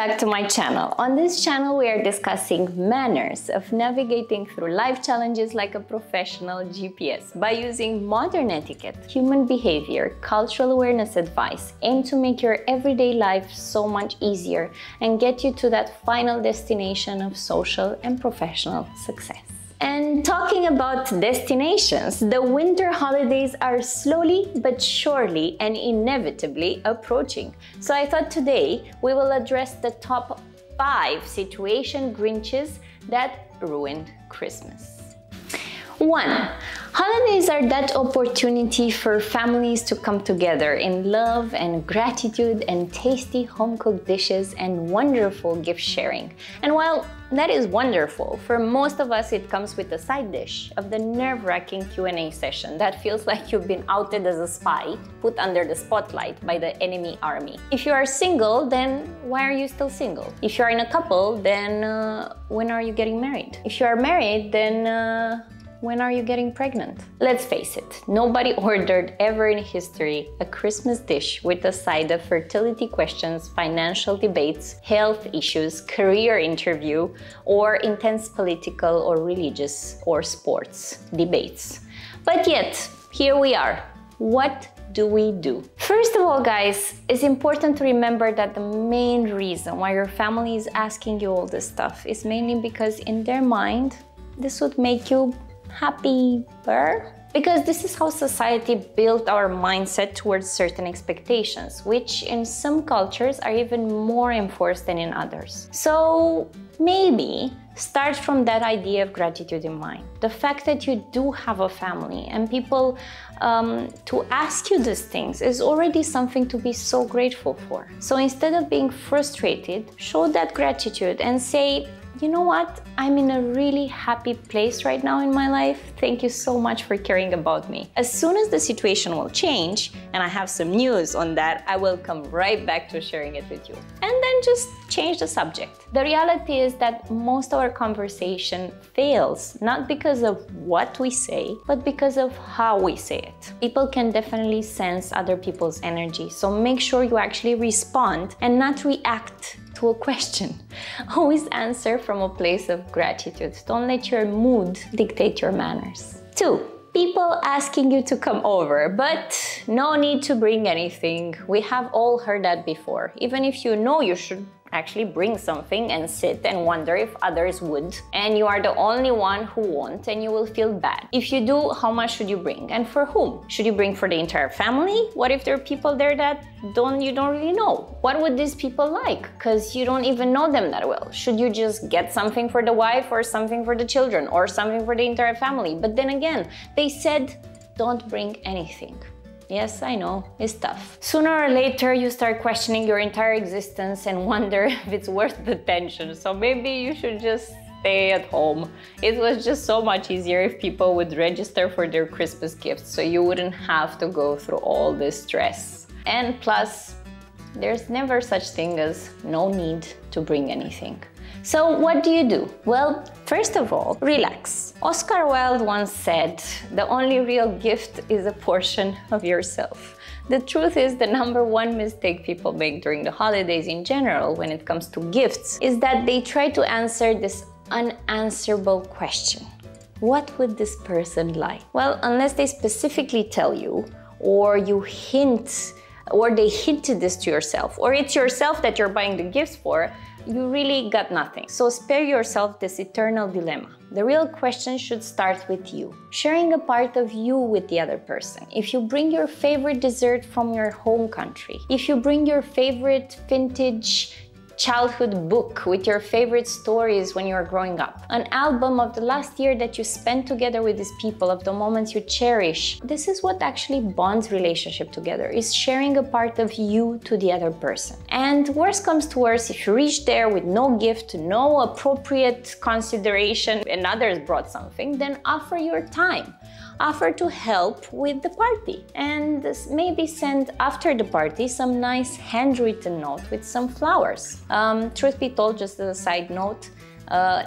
back to my channel. On this channel we are discussing manners of navigating through life challenges like a professional GPS by using modern etiquette, human behavior, cultural awareness advice, aim to make your everyday life so much easier and get you to that final destination of social and professional success. And talking about destinations, the winter holidays are slowly but surely and inevitably approaching. So I thought today we will address the top 5 situation Grinches that ruined Christmas. 1. Holidays are that opportunity for families to come together in love and gratitude and tasty home-cooked dishes and wonderful gift sharing. And while that is wonderful, for most of us it comes with a side dish of the nerve-wracking Q&A session that feels like you've been outed as a spy, put under the spotlight by the enemy army. If you are single, then why are you still single? If you are in a couple, then when are you getting married? If you are married, then when are you getting pregnant? Let's face it, nobody ordered ever in history a Christmas dish with a side of fertility questions, financial debates, health issues, career interview, or intense political or religious or sports debates. But yet, here we are. What do we do? First of all, guys, it's important to remember that the main reason why your family is asking you all this stuff is mainly because in their mind, this would make you happier? Because this is how society built our mindset towards certain expectations, which in some cultures are even more enforced than in others. So maybe start from that idea of gratitude in mind. The fact that you do have a family and people to ask you these things is already something to be so grateful for. So instead of being frustrated, show that gratitude and say, you know what? I'm in a really happy place right now in my life. Thank you so much for caring about me. As soon as the situation will change, and I have some news on that, I will come right back to sharing it with you. And then just change the subject. The reality is that most of our conversation fails, not because of what we say, but because of how we say it. People can definitely sense other people's energy, so make sure you actually respond and not react to a question. Always answer from a place of gratitude. Don't let your mood dictate your manners. 2. People asking you to come over, but no need to bring anything. We have all heard that before. Even if you know you should actually bring something and sit and wonder if others would, and you are the only one who won't, and you will feel bad. If you do, how much should you bring and for whom? Should you bring for the entire family? What if there are people there that you don't really know? What would these people like? Because you don't even know them that well. Should you just get something for the wife or something for the children or something for the entire family? But then again, they said don't bring anything. Yes, I know, it's tough. Sooner or later, you start questioning your entire existence and wonder if it's worth the tension. So maybe you should just stay at home. It was just so much easier if people would register for their Christmas gifts, so you wouldn't have to go through all this stress. And plus, there's never such thing as no need to bring anything. So what do? Well, first of all, relax. Oscar Wilde once said, the only real gift is a portion of yourself. The truth is, the #1 mistake people make during the holidays in general when it comes to gifts is that they try to answer this unanswerable question. What would this person like? Well, unless they specifically tell you, or you hint, or they hinted this to yourself, or it's yourself that you're buying the gifts for, you really got nothing. So spare yourself this eternal dilemma. The real question should start with you. Sharing a part of you with the other person. If you bring your favorite dessert from your home country, if you bring your favorite vintage childhood book with your favorite stories when you were growing up, an album of the last year that you spent together with these people, of the moments you cherish. This is what actually bonds relationship together, is sharing a part of you to the other person. And worst comes to worst, if you reach there with no gift, no appropriate consideration, and others brought something, then offer your time. Offer to help with the party, and maybe send after the party some nice handwritten note with some flowers. Truth be told, just as a side note,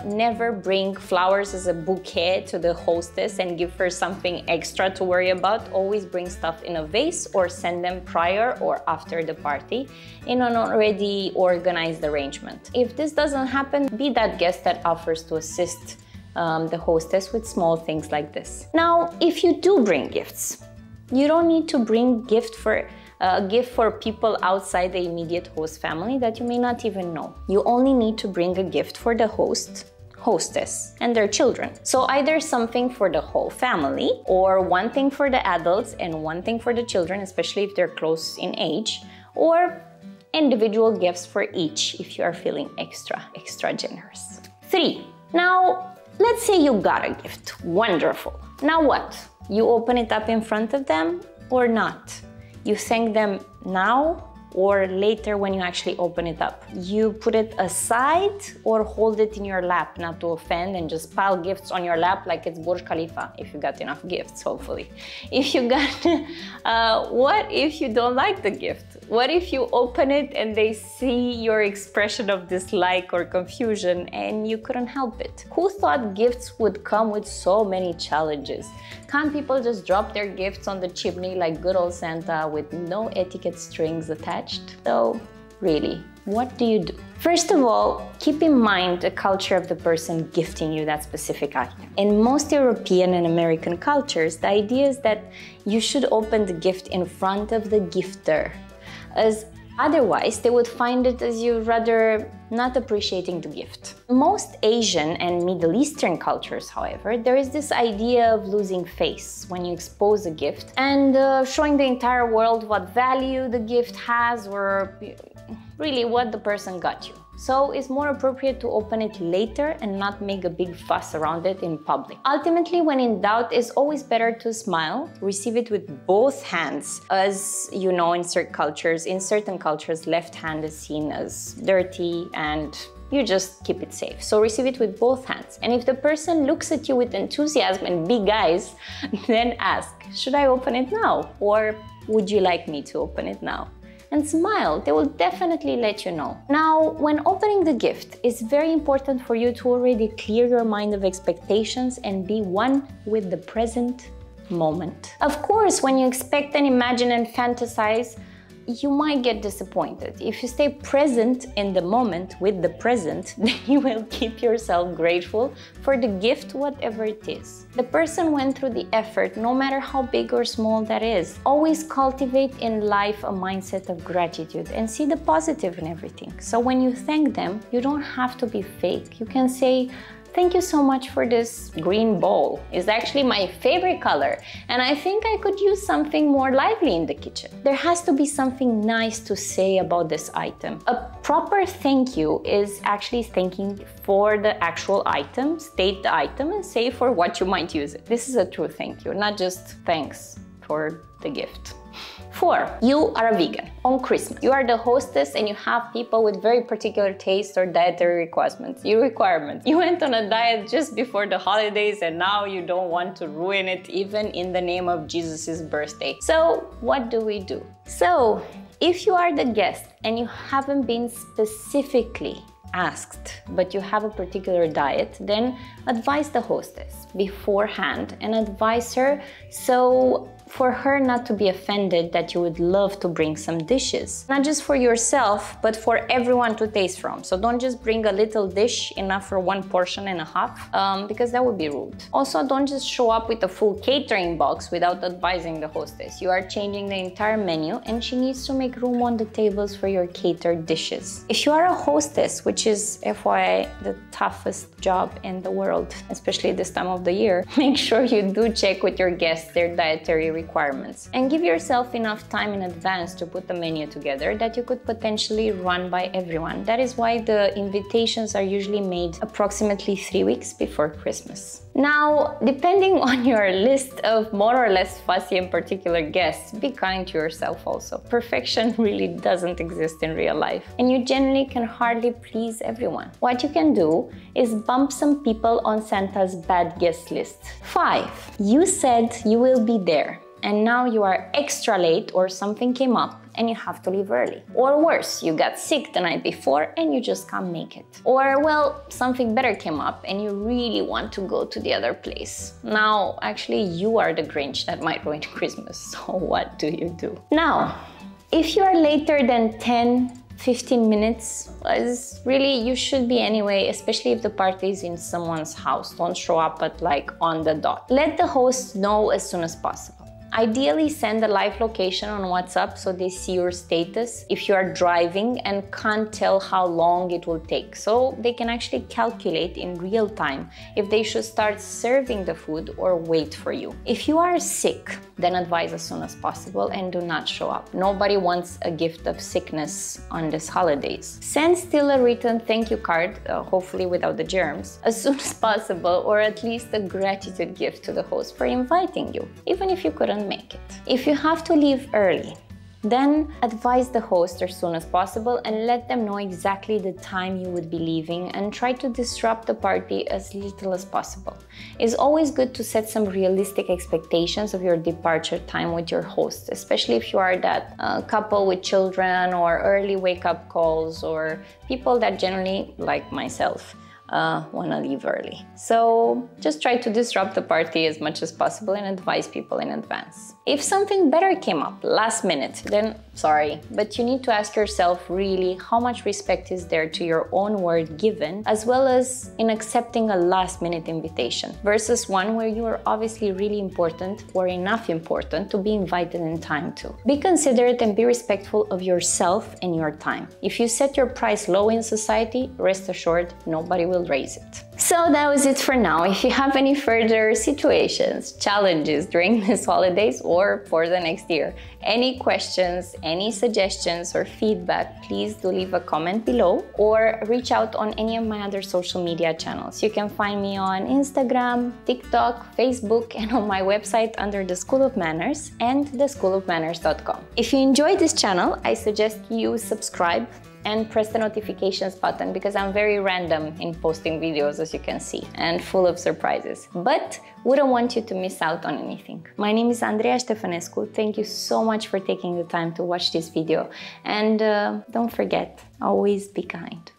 Never bring flowers as a bouquet to the hostess and give her something extra to worry about. Always bring stuff in a vase or send them prior or after the party in an already organized arrangement. If this doesn't happen, be that guest that offers to assist the hostess with small things like this. Now, if you do bring gifts, you don't need to bring a gift for people outside the immediate host family that you may not even know. You only need to bring a gift for the host, hostess, and their children. So either something for the whole family, or one thing for the adults and one thing for the children, especially if they're close in age, or individual gifts for each if you are feeling extra generous. 3. Now, let's say you got a gift. Wonderful. Now what? You open it up in front of them or not? You thank them now or later when you actually open it up? You put it aside or hold it in your lap, not to offend, and just pile gifts on your lap like it's Burj Khalifa, if you got enough gifts, hopefully. If you got, what if you don't like the gift? What if you open it and they see your expression of dislike or confusion and you couldn't help it? Who thought gifts would come with so many challenges? Can't people just drop their gifts on the chimney like good old Santa with no etiquette strings attached? So really, what do you do? First of all, keep in mind the culture of the person gifting you that specific item. In most European and American cultures, the idea is that you should open the gift in front of the gifter, as otherwise they would find it as you rather not appreciating the gift. Most Asian and Middle Eastern cultures, however, there is this idea of losing face when you expose a gift and showing the entire world what value the gift has or really what the person got you. So it's more appropriate to open it later and not make a big fuss around it in public. Ultimately, when in doubt, it's always better to smile, receive it with both hands. As you know, in certain cultures, left hand is seen as dirty and you just keep it safe. So receive it with both hands. And if the person looks at you with enthusiasm and big eyes, then ask, should I open it now? Or would you like me to open it now? And smile, they will definitely let you know. Now, when opening the gift, it's very important for you to already clear your mind of expectations and be one with the present moment. Of course, when you expect and imagine and fantasize, you might get disappointed. If you stay present in the moment with the present, then you will keep yourself grateful for the gift, whatever it is. The person went through the effort, no matter how big or small that is. Always cultivate in life a mindset of gratitude and see the positive in everything. So when you thank them, you don't have to be fake. You can say, thank you so much for this green bowl. It's actually my favorite color, and I think I could use something more lively in the kitchen. There has to be something nice to say about this item. A proper thank you is actually thanking for the actual item, state the item, and say for what you might use it. This is a true thank you, not just thanks for the gift. 4. You are a vegan on Christmas. You are the hostess and you have people with very particular tastes or dietary requirements. You went on a diet just before the holidays and now you don't want to ruin it even in the name of Jesus's birthday. So what do we do? So if you are the guest and you haven't been specifically asked, but you have a particular diet, then advise the hostess beforehand and advise her so for her not to be offended that you would love to bring some dishes. Not just for yourself, but for everyone to taste from. So don't just bring a little dish, enough for one portion and a half, because that would be rude. Also, don't just show up with a full catering box without advising the hostess. You are changing the entire menu and she needs to make room on the tables for your catered dishes. If you are a hostess, which is FYI the toughest job in the world, especially this time of the year, make sure you do check with your guests their dietary requirements and give yourself enough time in advance to put the menu together that you could potentially run by everyone. That is why the invitations are usually made approximately 3 weeks before Christmas. Now, depending on your list of more or less fussy and particular guests, be kind to yourself also. Perfection really doesn't exist in real life, and you generally can hardly please everyone. What you can do is bump some people on Santa's bad guest list. 5. You said you will be there, and now you are extra late or something came up and you have to leave early. Or worse, you got sick the night before and you just can't make it. Or, well, something better came up and you really want to go to the other place. Now, actually, you are the Grinch that might ruin Christmas, so what do you do? Now, if you are later than 10-15 minutes, as really you should be anyway, especially if the party is in someone's house. Don't show up at like on the dot. Let the host know as soon as possible. Ideally, send a live location on WhatsApp so they see your status if you are driving and can't tell how long it will take. So they can actually calculate in real time if they should start serving the food or wait for you. If you are sick, then advise as soon as possible and do not show up. Nobody wants a gift of sickness on these holidays. Send still a written thank you card, hopefully without the germs, as soon as possible, or at least a gratitude gift to the host for inviting you, even if you couldn't make it. If you have to leave early, then advise the host as soon as possible and let them know exactly the time you would be leaving and try to disrupt the party as little as possible. It's always good to set some realistic expectations of your departure time with your host, especially if you are that couple with children or early wake-up calls or people that generally, like myself, want to leave early. So just try to disrupt the party as much as possible and advise people in advance. If something better came up last minute, then sorry, but you need to ask yourself really how much respect is there to your own word given, as well as in accepting a last minute invitation versus one where you are obviously really important or enough important to be invited in time to. Be considerate and be respectful of yourself and your time. If you set your price low in society, rest assured nobody will raise it. So that was it for now. If you have any further situations, challenges during these holidays or for the next year, any questions, any suggestions or feedback, please do leave a comment below or reach out on any of my other social media channels. You can find me on Instagram, TikTok, Facebook, and on my website under The School of Manners and theschoolofmanners.com. If you enjoyed this channel, I suggest you subscribe and press the notifications button because I'm very random in posting videos, as you can see, and full of surprises. But wouldn't want you to miss out on anything. My name is Andreea Stefanescu. Thank you so much for taking the time to watch this video. And don't forget, always be kind.